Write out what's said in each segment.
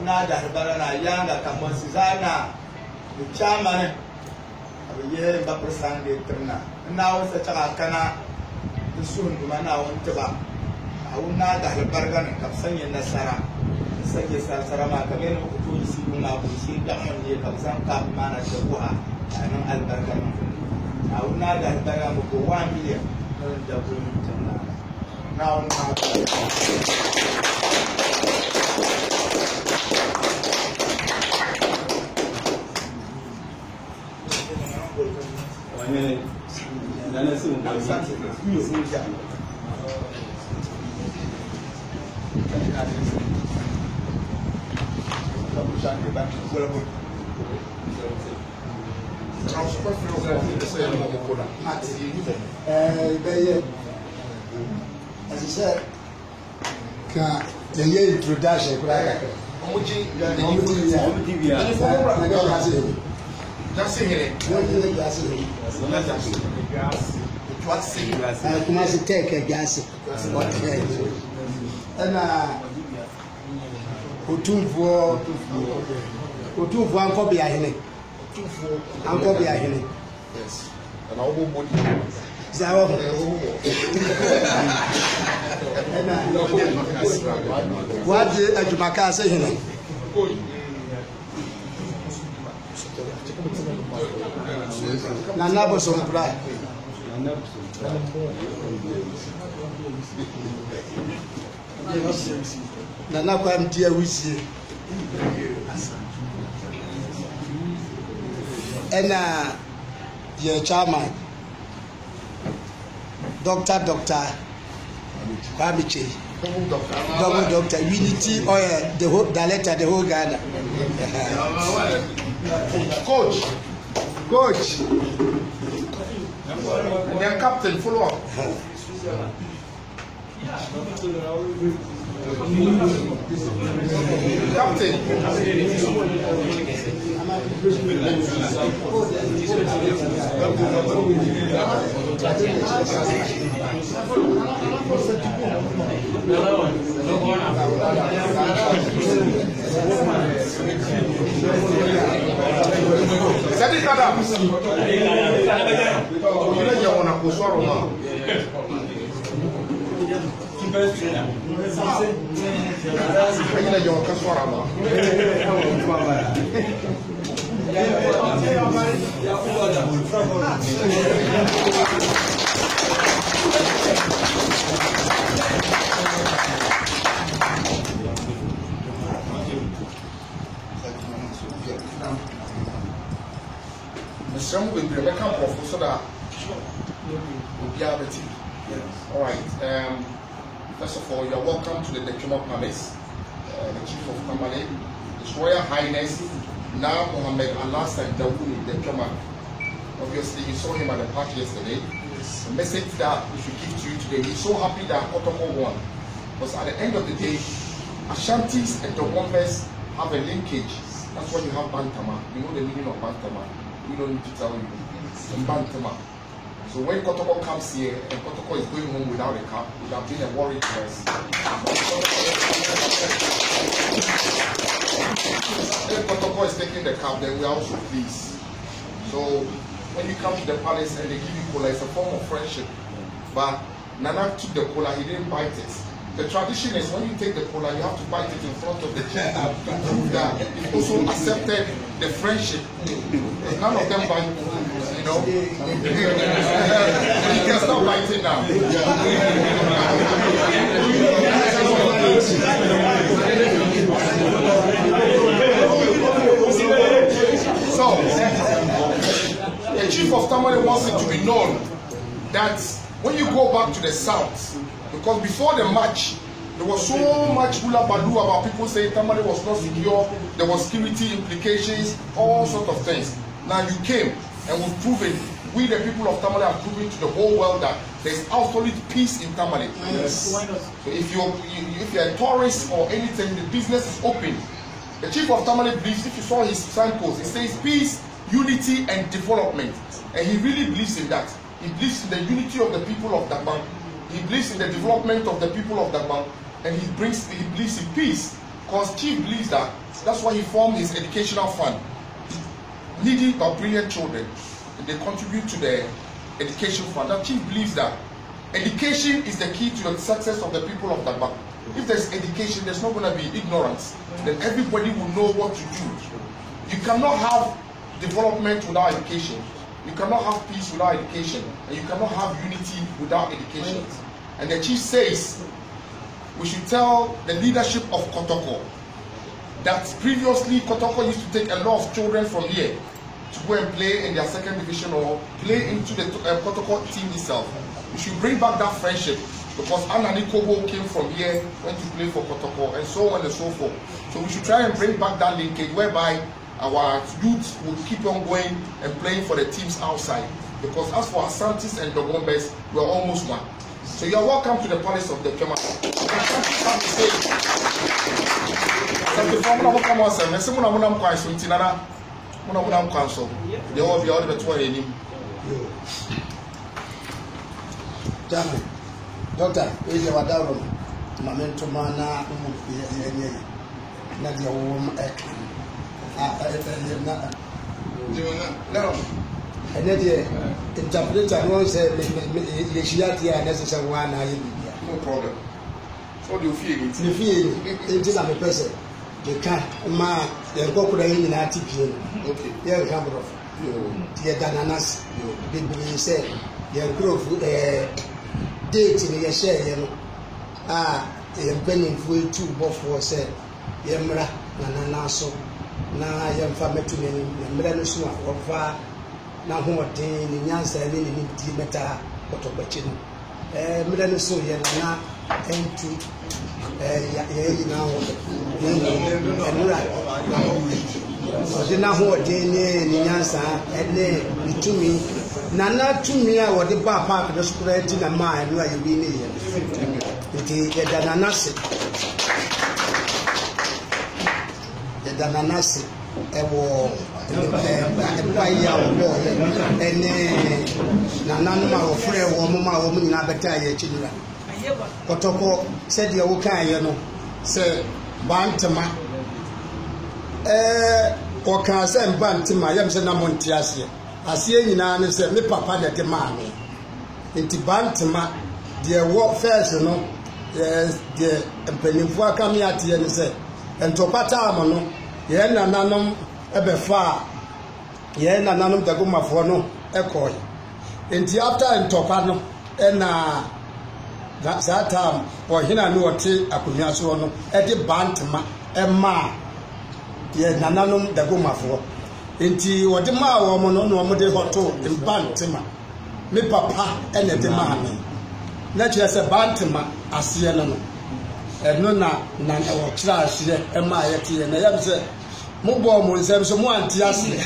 Una darbara yanga kamasizana chairman ye ba president trina na wasa taka kana sun kuma na wanta ba una darbara ne kapsanye nasara sanye sara ma kamar ku to shi na ku shi da mun ne kapsan ka mana da buha anan albarka una darbara mu ko 1 million da ku tunna na una as I said, the introduction. Just sing it. Kumasi take a gas. And Utumfo Uncle Biahine. Uncle Biahine. Yes. And I'll go Zawa. What did Ajumaka say him? Nana was on pride. Nana kwam dear with you. And your chairman, Dr. Kwamiche, double doctor, Unity or the whole director, the whole Ghana. Coach. And then captain, follow up. Captain. Sadi kada. Ile ya wana kuswaro ma. Ile ya wana kuswaro ma. Some will be Rebecca Professor that will be able to. All right. First of all, you are welcome to the Dekuma Palace. The Chief of Kamale, His Royal Highness, now Mohammed Alassane Dawuni Dekuma. Obviously, you saw him at the party yesterday. The message that we should give to you today, he's so happy that Kotoko won. Because at the end of the day, Ashantis and the Wombers have a linkage. That's why you have Bantama. You know the meaning of Bantama. We don't need to tell you. Bantama. So when Kotoko comes here and Kotoko is going home without a cap, it would have been a worry to us. If Kotoko is taking the cap, then we are also pleased. So when you come to the palace and they give you cola, it's a form of friendship. But Nana took the cola, he didn't bite it. The tradition is when you take the cola, you have to bite it in front of the king to prove that he also accepted the friendship. None of them bite, you know. You can stop biting now. So, the chief of Tamale wants it to be known that when you go back to the south, because before the match, there was so much hula baloo about people saying Tamale was not secure, there was security implications, all sorts of things. Now you came and we've proven, we the people of Tamale have proven to the whole world that there is absolute peace in Tamale. Yes. So if you're a tourist or anything, the business is open. The chief of Tamale believes, if you saw his signpost, it says peace, unity and development. And he really believes in that. He believes in the unity of the people of Dagbang. He believes in the development of the people of Dagbang. And he believes in peace. Because Chief believes that. That's why he formed his educational fund. Needy but brilliant children. And they contribute to the education fund. That Chief believes that education is the key to the success of the people of Dagbang. If there's education, there's not going to be ignorance. Then everybody will know what to do. You cannot have development without education. You cannot have peace without education. And you cannot have unity without education. And the Chief says, we should tell the leadership of Kotoko that previously Kotoko used to take a lot of children from here to go and play in their second division or play into the Kotoko team itself. We should bring back that friendship because Anani Kobo came from here, went to play for Kotoko, and so on and so forth. So we should try and bring back that linkage whereby our youth will keep on going and playing for the teams outside. Because as for Asantis and Dogombes, we're almost one. So you're welcome to the palace of the Kema. Doctor, is your dad? Mamento mana na dia wo no. And then interpreter no say le shiati and necessary one no problem. So do you feel it? You feel it is a person. The car ma the kokura yin na tipie. Okay. There come of. The dananas the say the growth date in your share a penny for 2 before said Yemra na so na yemfa metumi mra no so afa na homoden ni nyansa ni ni di meta otobachi no mra no so ye na entu ye na ho emra na homoden ni nyansa ene bitumi nana tumi a wode ba park do skura enti na ma no aye bi ni ye nti ye dananase dananasi ewo ya wo ene nananu ma wo frɛ wo mo ma wo nyina beta ya chidura Kotoko said ye wo kan ye no se bantema o kan se bantema yam se na monti ase nyina ne se me papa de te ma me nti bantema de wo first no de empenimfo aka me ate ne se entopata am no ye nananom ebefa ye nananom dagomafo no ekoi enti after entopa no na that time or hina no wote akonwa so no e de bantema ema ye nananom dagomafo enti wode ma wo mo no no mo de hoto bantema me papa ene de ma me na kire se bantema ase no no na o kira ase ema ye tie na yam se mo bo mo nsem so mo anti ase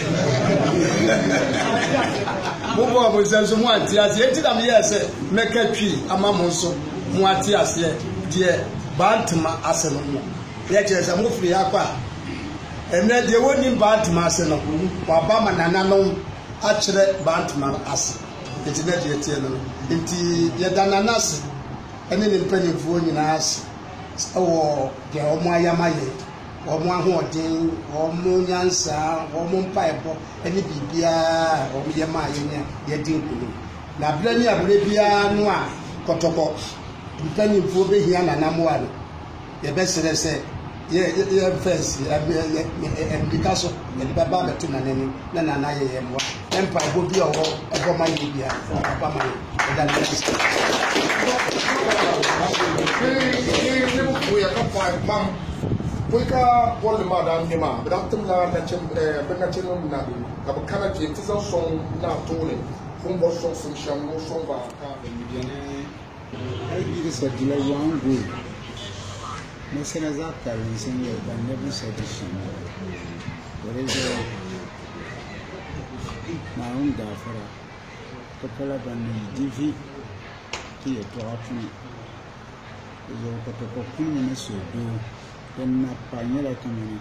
mo bo mo nsem so mo anti ase enti na me ye se meka twi ama mo so mo anti ase de bantema ase no mo ye kire se mo firi akwa ene de woni bantema ase no wa ba ma nananom a kire bantema ase enti na de tie no enti ye dananase ene ne mpanyimfo nyina ase awo de omo ayamaye omo ahoden omo nyansa omo mpaebo ene bibia omo yemaye nya ye din kulu na brani abre bia no a Kotoko mpanyimfo behia nanamo a no ye besere se ye fence because ye baba betu nanani na nanaye ye mo mpaebo bi owo ebo maye bia baba maye da na we are not Poika Paul the Madame Yama, but after Benachin Nabi, Abakana Titan song now told him, whom was so from Shango Sova. I did a circular one group. Messing as up and saying it, but never said it. There is my own Gafara, Topola Bani, DV, here to Atmi. The Potopopin is so do, then not Panela coming.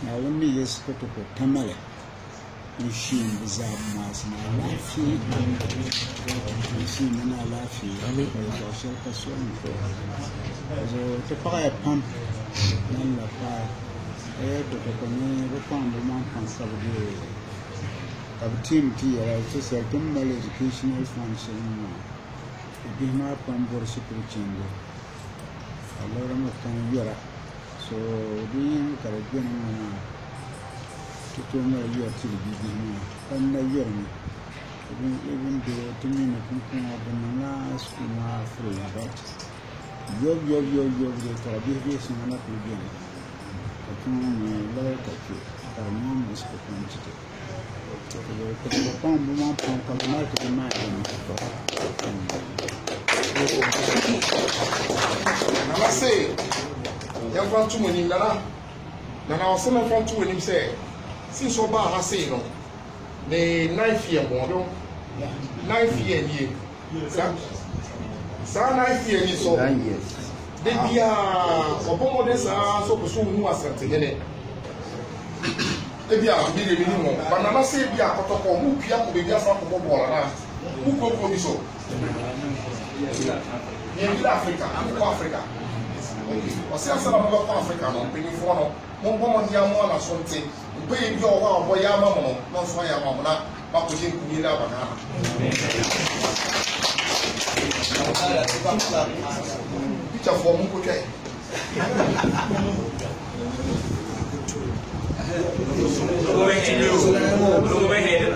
Now only yes, Potopo Tamale. Machine is up, Mass, my life. Machine and I laugh you. I mean, I shall persuade for. So, to buy a pump, none of that. I had to come the month on Saturday. Of team tea, I just a criminal educational function. It be not from worship chamber. A lot of time, Yara. So, being Caribbean. To know you are to be and the year, even though to me, the banana school free, but your the behaviors and not begin. I can look at you, but no is the quantity. The palm one pump of the market in my I say, young one too many, Nana. Nana was sent from two when him say. Since Oba has said no, the 9th year model, 9th year, so 9th year is so. They be Obo models are so soon who are sent together. They be a minimum, but Nana say be a protocol who Pia be a sample of water. Who go be so? In Africa, Africa. Or say some of Africa, no, bringing for no, one young or something. Pay your wow, boy, Yamamo, not Swaya Mamma, but we didn't need a banana. Picture for Mukuke. Go ahead.